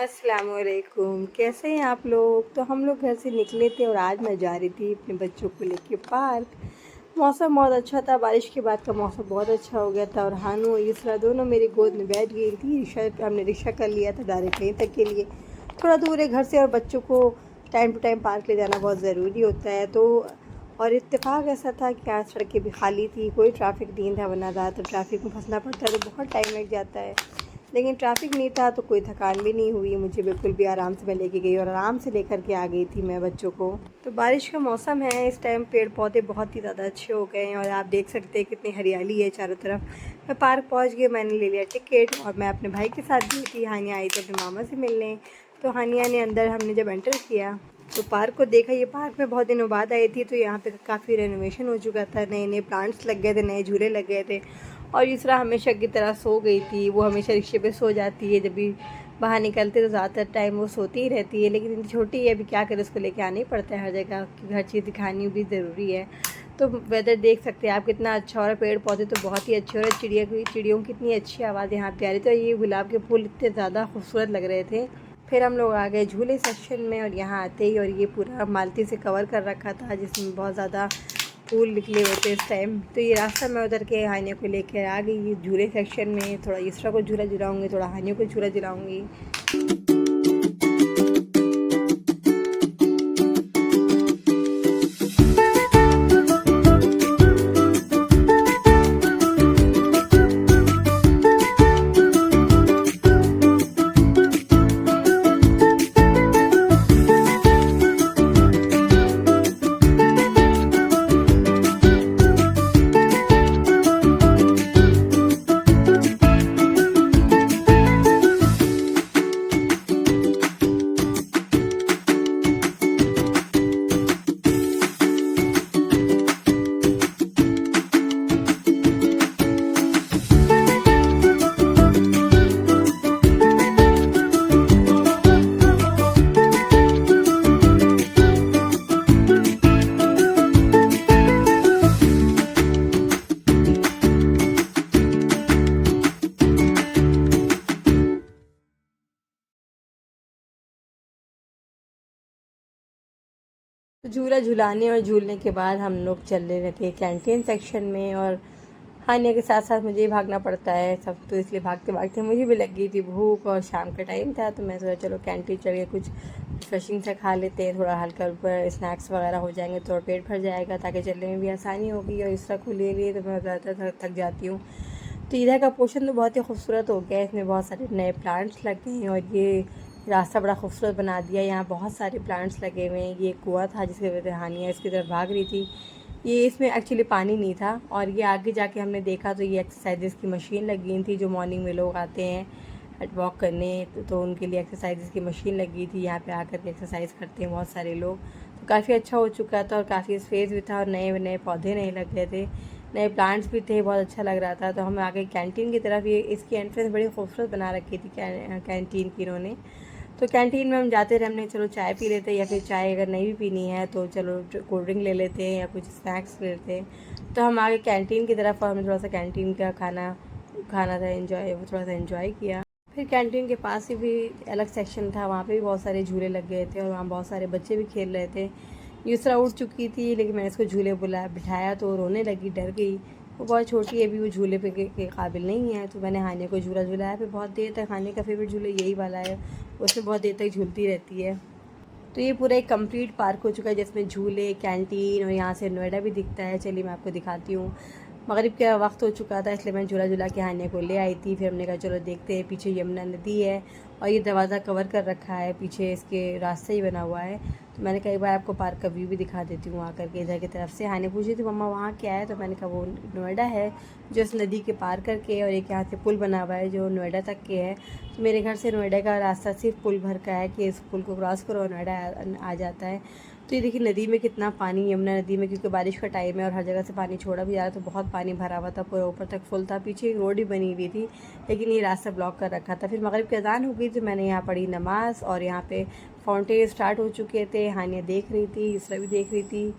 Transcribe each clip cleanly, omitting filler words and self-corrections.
अस्सलामुअलैकुम। कैसे हैं आप लोग। तो हम लोग घर से निकले थे और आज मैं जा रही थी अपने बच्चों को लेके पार्क। मौसम बहुत अच्छा था, बारिश के बाद का मौसम बहुत अच्छा हो गया था और हानू और इसरा दोनों मेरी गोद में बैठ गई थी। हमने रिक्शा कर लिया था डायरेक्ट कहीं तक के लिए, थोड़ा दूर है घर से और बच्चों को टाइम टू टाइम पार्क ले जाना बहुत ज़रूरी होता है। तो और इत्तेफाक ऐसा था कि आज सड़कें भी खाली थी, कोई ट्रैफिक नहीं था, वरना ज़्यादातर ट्रैफिक में फंसना पड़ता है तो बहुत टाइम लग जाता है। लेकिन ट्रैफिक नहीं था तो कोई थकान भी नहीं हुई मुझे, बिल्कुल भी आराम से मैं लेके गई और आराम से लेकर के आ गई थी मैं बच्चों को। तो बारिश का मौसम है, इस टाइम पेड़ पौधे बहुत ही ज़्यादा अच्छे हो गए हैं और आप देख सकते हैं कितनी हरियाली है चारों तरफ। मैं पार्क पहुंच गई, मैंने ले लिया टिकट और मैं अपने भाई के साथ गई थी। हानिया आई थी अपने मामा से मिलने, तो हानिया ने अंदर हमने जब एंटर किया तो पार्क को देखा। ये पार्क में बहुत दिनों बाद आई थी तो यहाँ पे काफ़ी रेनोवेशन हो चुका था, नए नए प्लांट्स लग गए थे, नए झूले लग गए थे। और इसरा हमेशा की तरह सो गई थी, वो हमेशा रिक्शे पे सो जाती है, जब भी बाहर निकलते तो ज़्यादातर टाइम वो सोती ही रहती है। लेकिन इतनी छोटी है, अभी क्या करे, उसको लेके आना ही पड़ता है हर जगह, क्योंकि हर चीज़ दिखानी भी ज़रूरी है। तो वेदर देख सकते हैं आप कितना अच्छा, और पेड़ पौधे तो बहुत ही अच्छे, और चिड़ियों की कितनी अच्छी आवाज़ यहाँ पे आ रही थी। तो ये गुलाब के फूल इतने ज़्यादा खूबसूरत लग रहे थे। फिर हम लोग आ गए झूले सेक्शन में और यहाँ आते ही, और ये पूरा मालती से कवर कर रखा था जिसमें बहुत ज़्यादा फूल निकले हुए थे इस टाइम। तो ये रास्ता मैं उधर के हानियों को लेकर आ गई झूले सेक्शन में। थोड़ा इसरा को झूला झुलाऊँगी, थोड़ा हानियों को झूला झुलाऊँगी। झूला झुलाने और झूलने के बाद हम लोग चले रहते हैं कैंटीन सेक्शन में, और खाने के साथ साथ मुझे ही भागना पड़ता है सब, तो इसलिए भागते भागते मुझे भी लग गई थी भूख और शाम का टाइम था। तो मैं सोचा चलो कैंटीन चल के कुछ रिफ्रेशिंग सा खा लेते हैं, थोड़ा हल्का ऊपर स्नैक्स वगैरह हो जाएंगे तो पेट भर जाएगा, ताकि चलने में भी आसानी होगी। और इस तरह को ले लिए तो मैं ज़्यादातर थक जाती हूँ। तो इधर का पोर्शन तो बहुत ही खूबसूरत हो गया है, इसमें बहुत सारे नए प्लांट्स लगे हैं और ये रास्ता बड़ा खूबसूरत बना दिया। यहाँ बहुत सारे प्लांट्स लगे हुए हैं। ये कुआं था जिसकी वजह से हानिया इसकी तरफ भाग रही थी। ये इसमें एक्चुअली पानी नहीं था। और ये आगे जाके हमने देखा तो ये एक्सरसाइजेस की मशीन लगी थी, जो मॉर्निंग में लोग आते हैं वॉक करने, तो उनके लिए एक्सरसाइजेस की मशीन लगी थी। यहाँ पे आकर के एक्सरसाइज करते हैं बहुत सारे लोग। तो काफ़ी अच्छा हो चुका था और काफ़ी स्पेस भी था और नए नए पौधे नहीं लग गए थे, नए प्लांट्स भी थे, बहुत अच्छा लग रहा था। तो हम आगे कैंटीन की तरफ, ये इसकी एंट्रेंस बड़ी खूबसूरत बना रखी थी कैंटीन की इन्होंने। तो कैंटीन में हम जाते रहे, हमने चलो चाय पी लेते हैं, या फिर चाय अगर नहीं भी पीनी है तो चलो कोल्ड ड्रिंक ले लेते हैं या कुछ स्नैक्स ले लेते हैं। तो हम आगे कैंटीन की तरफ, और हमने थोड़ा सा कैंटीन का खाना था एंजॉय, वो थोड़ा सा एंजॉय किया। फिर कैंटीन के पास ही भी अलग सेक्शन था, वहाँ पे भी बहुत सारे झूले लग गए थे और वहाँ बहुत सारे बच्चे भी खेल रहे थे। यूसरा उठ चुकी थी, लेकिन मैंने इसको झूले बिठाया तो रोने लगी, डर गई। वो बहुत छोटी है अभी, वो झूले पे के काबिल नहीं है। तो मैंने हानिया को झूला झूलाया। फिर बहुत देर तक, हानिया का फेवरेट झूला यही वाला है, उसमें बहुत देर तक झूलती रहती है। तो ये पूरा एक कंप्लीट पार्क हो चुका है जिसमें झूले, कैंटीन, और यहाँ से नोएडा भी दिखता है। चलिए मैं आपको दिखाती हूँ। मगरिब का वक्त हो चुका था, इसलिए मैं झूला झूला के हानिया को ले आई थी। फिर हमने कहा चलो देखते हैं, पीछे यमुना नदी है और ये दरवाज़ा कवर कर रखा है, पीछे इसके रास्ते ही बना हुआ है। तो मैंने कई बार आपको पार्क का व्यू भी दिखा देती हूँ आकर के इधर की तरफ से। हानिया पूछी थी मम्मा वहाँ क्या है, तो मैंने कहा वो नोएडा है, जो इस नदी के पार करके, और एक यहाँ से पुल बना हुआ है जो नोएडा तक के है। तो मेरे घर से नोएडा का रास्ता सिर्फ पुल भर का है कि इस पुल को क्रॉस करो और नोएडा आ जाता है। तो ये देखिए नदी में कितना पानी, यमुना नदी में, क्योंकि बारिश का टाइम है और हर जगह से पानी छोड़ा भी जा रहा, तो बहुत पानी भरा हुआ था, पूरा ऊपर तक फुल था। पीछे एक रोड ही बनी हुई थी, लेकिन ये रास्ता ब्लॉक कर रखा था। फिर मगरिब की अज़ान हो गई तो मैंने यहाँ पढ़ी नमाज, और यहाँ पे फाउंटेन स्टार्ट हो चुके थे। हानिया देख रही थी, इसरा भी देख रही थी।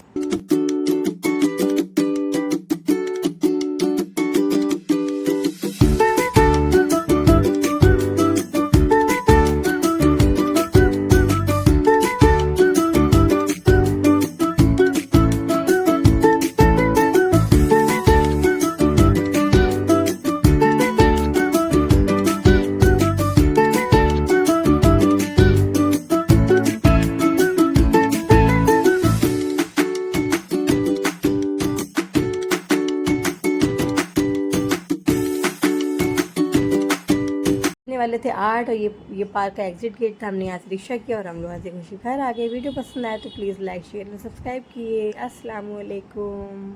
वाले थे 8 और ये पार्क का एग्जिट गेट था। हमने यहाँ से रिक्शा किया और हम लोग हंसी खुशी घर आ गए। वीडियो पसंद आया तो प्लीज़ लाइक शेयर और सब्सक्राइब किए। अस्सलाम वालेकुम।